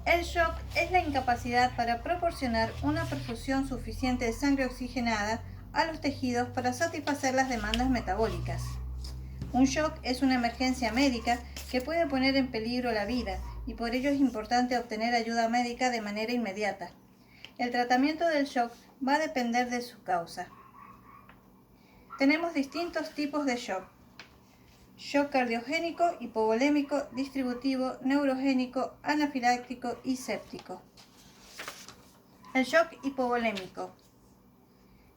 El shock es la incapacidad para proporcionar una perfusión suficiente de sangre oxigenada a los tejidos para satisfacer las demandas metabólicas. Un shock es una emergencia médica que puede poner en peligro la vida y por ello es importante obtener ayuda médica de manera inmediata. El tratamiento del shock va a depender de su causa. Tenemos distintos tipos de shock: shock cardiogénico, hipovolémico, distributivo, neurogénico, anafiláctico y séptico. El shock hipovolémico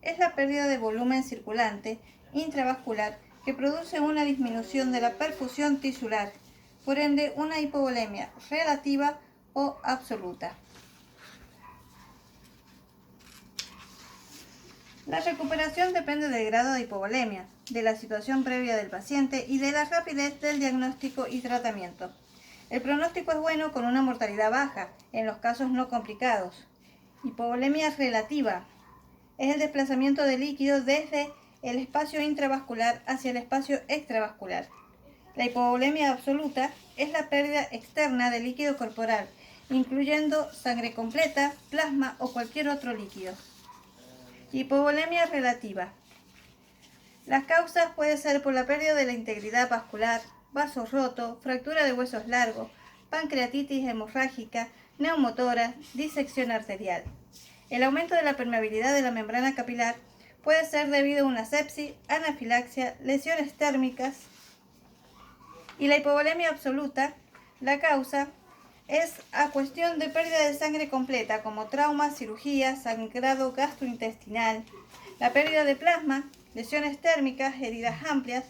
es la pérdida de volumen circulante intravascular que produce una disminución de la perfusión tisular, por ende una hipovolemia relativa o absoluta. La recuperación depende del grado de hipovolemia, de la situación previa del paciente y de la rapidez del diagnóstico y tratamiento. El pronóstico es bueno con una mortalidad baja en los casos no complicados. Hipovolemia relativa es el desplazamiento de líquido desde el espacio intravascular hacia el espacio extravascular. La hipovolemia absoluta es la pérdida externa de líquido corporal, incluyendo sangre completa, plasma o cualquier otro líquido. Hipovolemia relativa. Las causas pueden ser por la pérdida de la integridad vascular, vaso roto, fractura de huesos largos, pancreatitis hemorrágica, neumotora, disección arterial. El aumento de la permeabilidad de la membrana capilar puede ser debido a una sepsis, anafilaxia, lesiones térmicas. Y la hipovolemia absoluta, la causa es a cuestión de pérdida de sangre completa, como trauma, cirugía, sangrado gastrointestinal, la pérdida de plasma, lesiones térmicas, heridas amplias,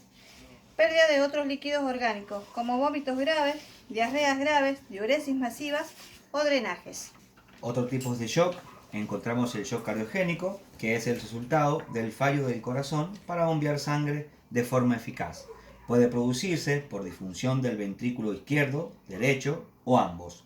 pérdida de otros líquidos orgánicos, como vómitos graves, diarreas graves, diuresis masivas o drenajes. Otros tipos de shock: encontramos el shock cardiogénico, que es el resultado del fallo del corazón para bombear sangre de forma eficaz. Puede producirse por disfunción del ventrículo izquierdo, derecho o ambos.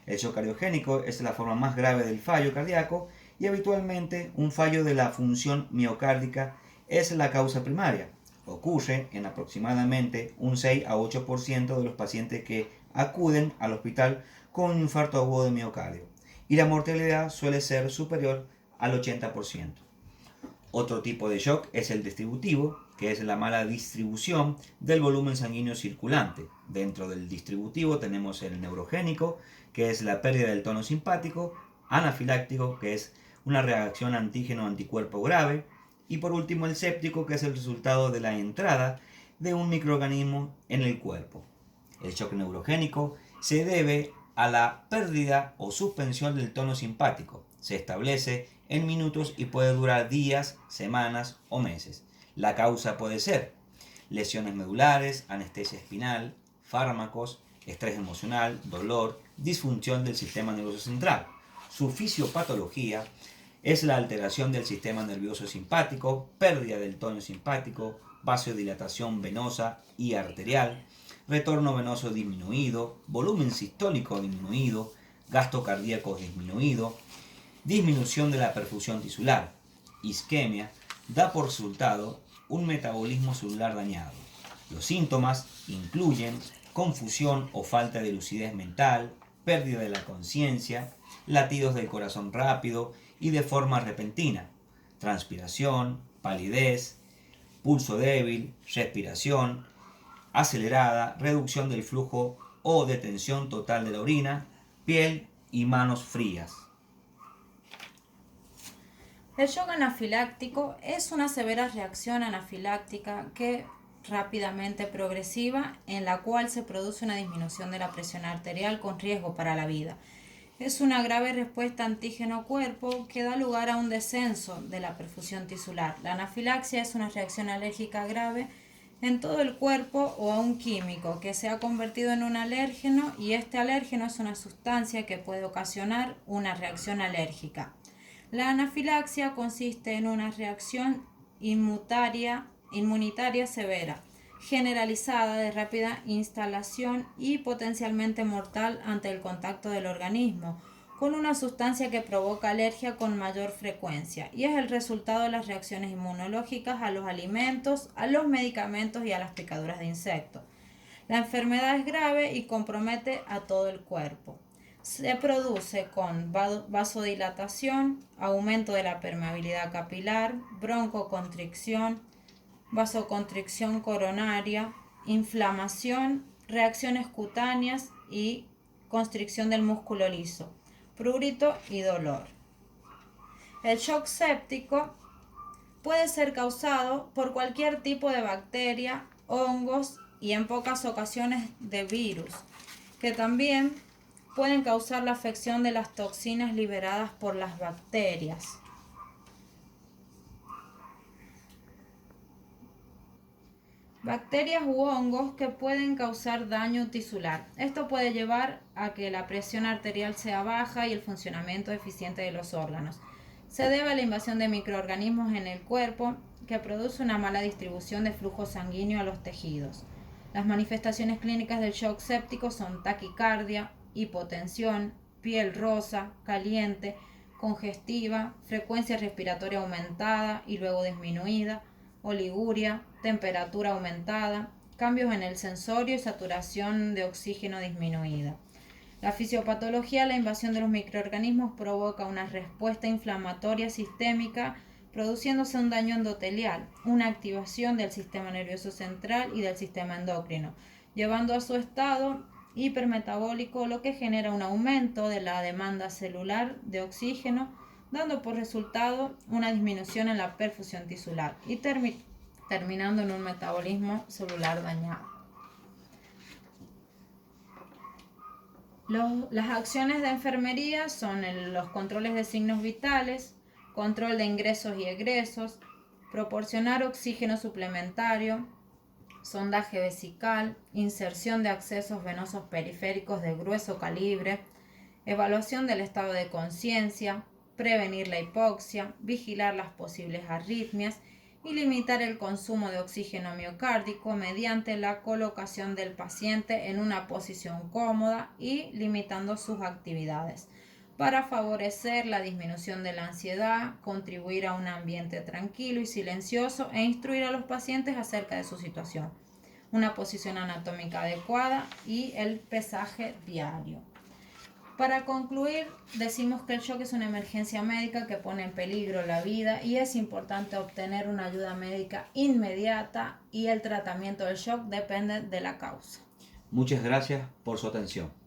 El shock cardiogénico es la forma más grave del fallo cardíaco y habitualmente un fallo de la función miocárdica es la causa primaria. Ocurre en aproximadamente un 6 a 8% de los pacientes que acuden al hospital con un infarto agudo de miocardio, y la mortalidad suele ser superior al 80%. Otro tipo de shock es el distributivo, que es la mala distribución del volumen sanguíneo circulante. Dentro del distributivo tenemos el neurogénico, que es la pérdida del tono simpático, anafiláctico, que es una reacción antígeno-anticuerpo grave, y por último el séptico, que es el resultado de la entrada de un microorganismo en el cuerpo. El shock neurogénico se debe a la pérdida o suspensión del tono simpático. Se establece en minutos y puede durar días, semanas o meses. La causa puede ser lesiones medulares, anestesia espinal, fármacos, estrés emocional, dolor, disfunción del sistema nervioso central. Su fisiopatología es la alteración del sistema nervioso simpático, pérdida del tono simpático, vasodilatación venosa y arterial, retorno venoso disminuido, volumen sistólico disminuido, gasto cardíaco disminuido, disminución de la perfusión tisular, isquemia, da por resultado un metabolismo celular dañado. Los síntomas incluyen confusión o falta de lucidez mental, pérdida de la conciencia, latidos del corazón rápido y de forma repentina, transpiración, palidez, pulso débil, respiración acelerada, reducción del flujo o detención total de la orina, piel y manos frías. El shock anafiláctico es una severa reacción anafiláctica que rápidamente progresiva en la cual se produce una disminución de la presión arterial con riesgo para la vida. Es una grave respuesta antígeno-cuerpo que da lugar a un descenso de la perfusión tisular. La anafilaxia es una reacción alérgica grave en todo el cuerpo o a un químico que se ha convertido en un alérgeno, y este alérgeno es una sustancia que puede ocasionar una reacción alérgica. La anafilaxia consiste en una reacción inmunitaria severa, generalizada, de rápida instalación y potencialmente mortal ante el contacto del organismo con una sustancia que provoca alergia con mayor frecuencia, y es el resultado de las reacciones inmunológicas a los alimentos, a los medicamentos y a las picaduras de insectos. La enfermedad es grave y compromete a todo el cuerpo. Se produce con vasodilatación, aumento de la permeabilidad capilar, broncoconstricción, vasoconstricción coronaria, inflamación, reacciones cutáneas y constricción del músculo liso, prurito y dolor. El shock séptico puede ser causado por cualquier tipo de bacteria, hongos y en pocas ocasiones de virus, que también pueden causar la afección de las toxinas liberadas por las bacterias. Bacterias u hongos que pueden causar daño tisular. Esto puede llevar a que la presión arterial sea baja y el funcionamiento eficiente de los órganos. Se debe a la invasión de microorganismos en el cuerpo que produce una mala distribución de flujo sanguíneo a los tejidos. Las manifestaciones clínicas del shock séptico son taquicardia, hipotensión, piel rosa, caliente, congestiva, frecuencia respiratoria aumentada y luego disminuida, oliguria, temperatura aumentada, cambios en el sensorio y saturación de oxígeno disminuida. La fisiopatología, la invasión de los microorganismos provoca una respuesta inflamatoria sistémica, produciéndose un daño endotelial, una activación del sistema nervioso central y del sistema endocrino, llevando a su estado hipermetabólico, lo que genera un aumento de la demanda celular de oxígeno, dando por resultado una disminución en la perfusión tisular y terminando en un metabolismo celular dañado. Las acciones de enfermería son los controles de signos vitales, control de ingresos y egresos, proporcionar oxígeno suplementario, sondaje vesical, inserción de accesos venosos periféricos de grueso calibre, evaluación del estado de conciencia, prevenir la hipoxia, vigilar las posibles arritmias y limitar el consumo de oxígeno miocárdico mediante la colocación del paciente en una posición cómoda y limitando sus actividades, para favorecer la disminución de la ansiedad, contribuir a un ambiente tranquilo y silencioso e instruir a los pacientes acerca de su situación, una posición anatómica adecuada y el pesaje diario. Para concluir, decimos que el shock es una emergencia médica que pone en peligro la vida y es importante obtener una ayuda médica inmediata y el tratamiento del shock depende de la causa. Muchas gracias por su atención.